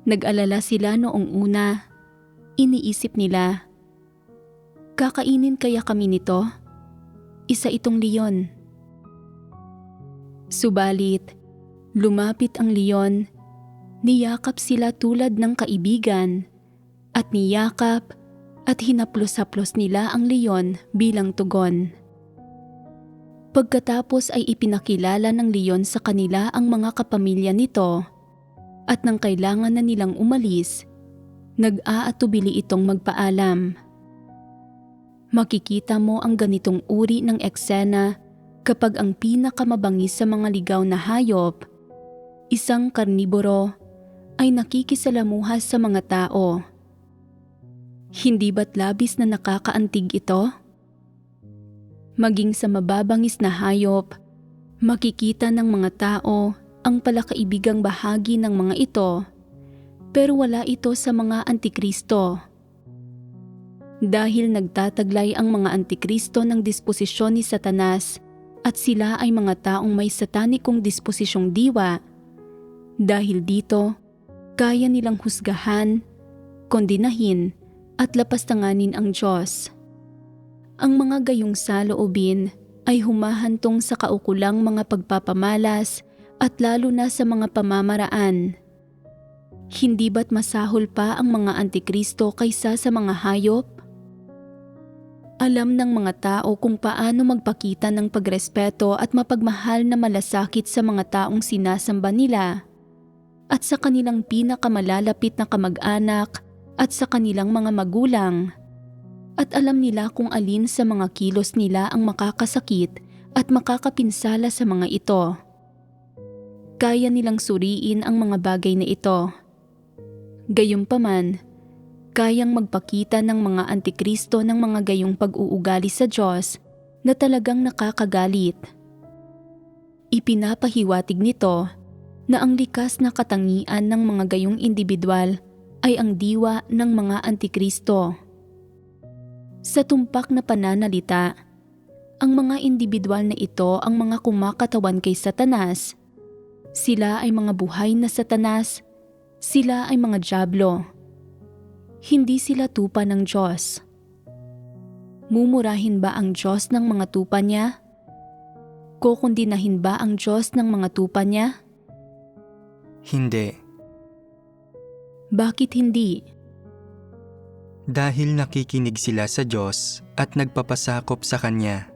Nag-alala sila noong una. Iniisip nila, kakainin kaya kami nito? Isa itong leyon. Subalit, lumapit ang leyon, niyakap sila tulad ng kaibigan, at niyakap at hinaplos-haplos nila ang leyon bilang tugon. Pagkatapos ay ipinakilala ng leyon sa kanila ang mga kapamilya nito, at nang kailangan na nilang umalis, nag-aatubili itong magpaalam. Makikita mo ang ganitong uri ng eksena kapag ang pinakamabangis sa mga ligaw na hayop, isang karniboro, ay nakikisalamuha sa mga tao. Hindi ba't labis na nakakaantig ito? Maging sa mababangis na hayop, makikita ng mga tao ang palakaibigang bahagi ng mga ito, pero wala ito sa mga antikristo. Dahil nagtataglay ang mga antikristo ng disposisyon ni Satanas at sila ay mga taong may satanikong disposisyong diwa. Dahil dito, kaya nilang husgahan, kondinahin at lapastanganin ang Diyos. Ang mga gayong saloobin ay humahantong sa kaukulang mga pagpapamalas at lalo na sa mga pamamaraan. Hindi ba't masahol pa ang mga antikristo kaysa sa mga hayop? Alam ng mga tao kung paano magpakita ng pagrespeto at mapagmahal na malasakit sa mga taong sinasamba nila at sa kanilang pinakamalalapit na kamag-anak at sa kanilang mga magulang. At alam nila kung alin sa mga kilos nila ang makakasakit at makakapinsala sa mga ito. Kaya nilang suriin ang mga bagay na ito. Gayunpaman, kayang magpakita ng mga antikristo ng mga gayong pag-uugali sa Diyos na talagang nakakagalit. Ipinapahiwatig nito na ang likas na katangian ng mga gayong individual ay ang diwa ng mga antikristo. Sa tumpak na pananalita, ang mga individual na ito ang mga kumakatawan kay Satanas. Sila ay mga buhay na Satanas, sila ay mga dyablo. Hindi sila tupa ng Diyos. Mumurahin ba ang Diyos ng mga tupa niya? Kokondinahin ba ang Diyos ng mga tupa niya? Hindi. Bakit hindi? Dahil nakikinig sila sa Diyos at nagpapasakop sa Kanya.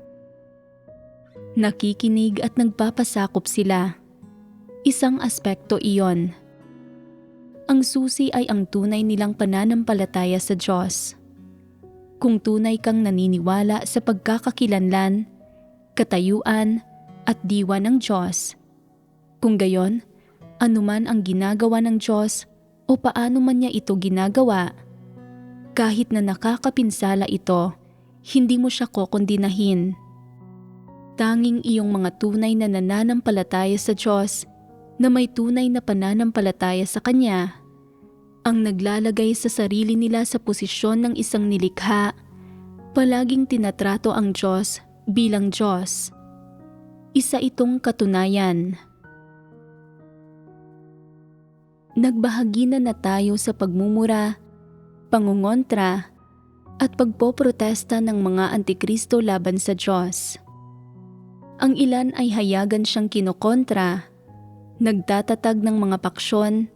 Nakikinig at nagpapasakop sila. Isang aspekto iyon. Ang susi ay ang tunay nilang pananampalataya sa Diyos. Kung tunay kang naniniwala sa pagkakakilanlan, katayuan, at diwa ng Diyos. Kung gayon, anuman ang ginagawa ng Diyos o paano man niya ito ginagawa, kahit na nakakapinsala ito, hindi mo siya kokondinahin. Tanging iyong mga tunay na nananampalataya sa Diyos na may tunay na pananampalataya sa Kanya, ang naglalagay sa sarili nila sa posisyon ng isang nilikha, palaging tinatrato ang Diyos bilang Diyos. Isa itong katunayan. Nagbahagi na tayo sa pagmumura, pangungontra, at pagpoprotesta ng mga antikristo laban sa Diyos. Ang ilan ay hayagan siyang kinokontra, nagtatatag ng mga paksyon,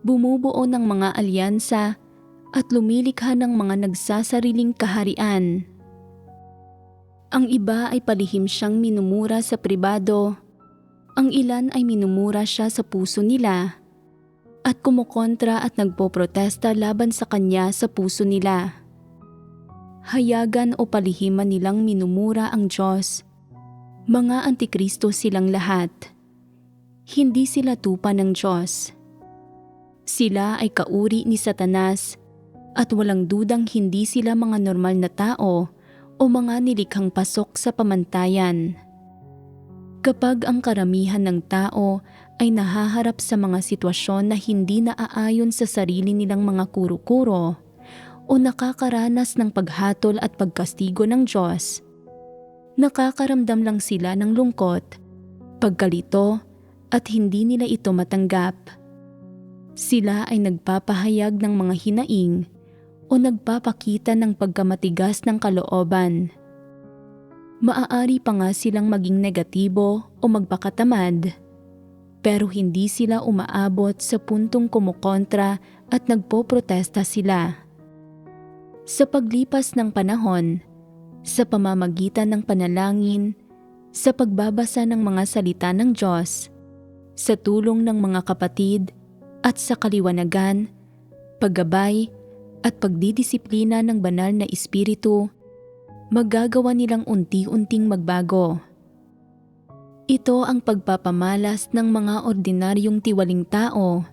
bumubuo ng mga alyansa at lumilikha ng mga nagsasariling kaharian. Ang iba ay palihim siyang minumura sa pribado, ang ilan ay minumura siya sa puso nila, at kumukontra at nagpoprotesta laban sa kanya sa puso nila. Hayagan o palihiman nilang minumura ang Diyos, mga antikristo silang lahat. Hindi sila tupa ng Diyos. Sila ay kauri ni Satanas at walang dudang hindi sila mga normal na tao o mga nilikhang pasok sa pamantayan. Kapag ang karamihan ng tao ay nahaharap sa mga sitwasyon na hindi naaayon sa sarili nilang mga kuro-kuro o nakakaranas ng paghatol at pagkastigo ng Diyos, nakakaramdam lang sila ng lungkot, pagkalito, at hindi nila ito matanggap. Sila ay nagpapahayag ng mga hinaing o nagpapakita ng pagkamatigas ng kalooban. Maaari pa nga silang maging negatibo o magpakatamad, pero hindi sila umaabot sa puntong kumukontra at nagpoprotesta sila. Sa paglipas ng panahon, sa pamamagitan ng panalangin, sa pagbabasa ng mga salita ng Diyos, sa tulong ng mga kapatid at sa kaliwanagan, paggabay at pagdidisiplina ng banal na espiritu, magagawa nilang unti-unting magbago. Ito ang pagpapamalas ng mga ordinaryong tiwaling tao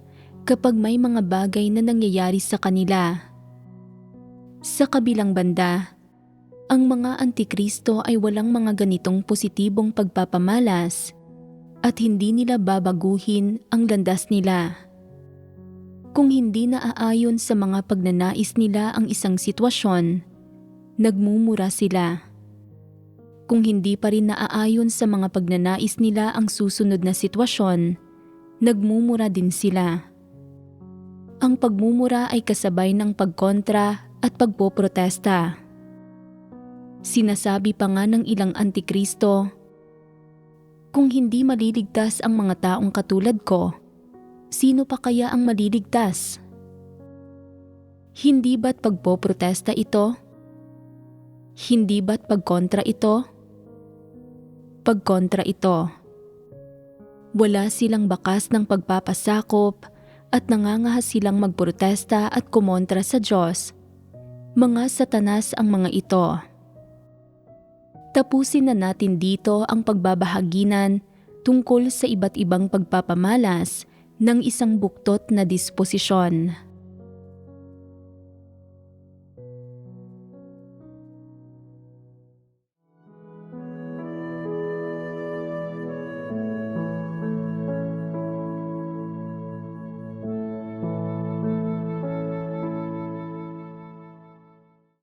kapag may mga bagay na nangyayari sa kanila. Sa kabilang banda, ang mga antikristo ay walang mga ganitong positibong pagpapamalas at hindi nila babaguhin ang landas nila. Kung hindi naaayon sa mga pagnanais nila ang isang sitwasyon, nagmumura sila. Kung hindi pa rin naaayon sa mga pagnanais nila ang susunod na sitwasyon, nagmumura din sila. Ang pagmumura ay kasabay ng pagkontra at pagpoprotesta. Sinasabi pa nga ng ilang antikristo, kung hindi maliligtas ang mga taong katulad ko, sino pa kaya ang maliligtas? Hindi ba't pagpoprotesta ito? Hindi ba't pagkontra ito? Pagkontra ito. Wala silang bakas ng pagpapasakop at nangangahas silang magprotesta at kumontra sa Diyos. Mga satanas ang mga ito. Tapusin na natin dito ang pagbabahaginan tungkol sa iba't ibang pagpapamalas ng isang buktot na disposisyon.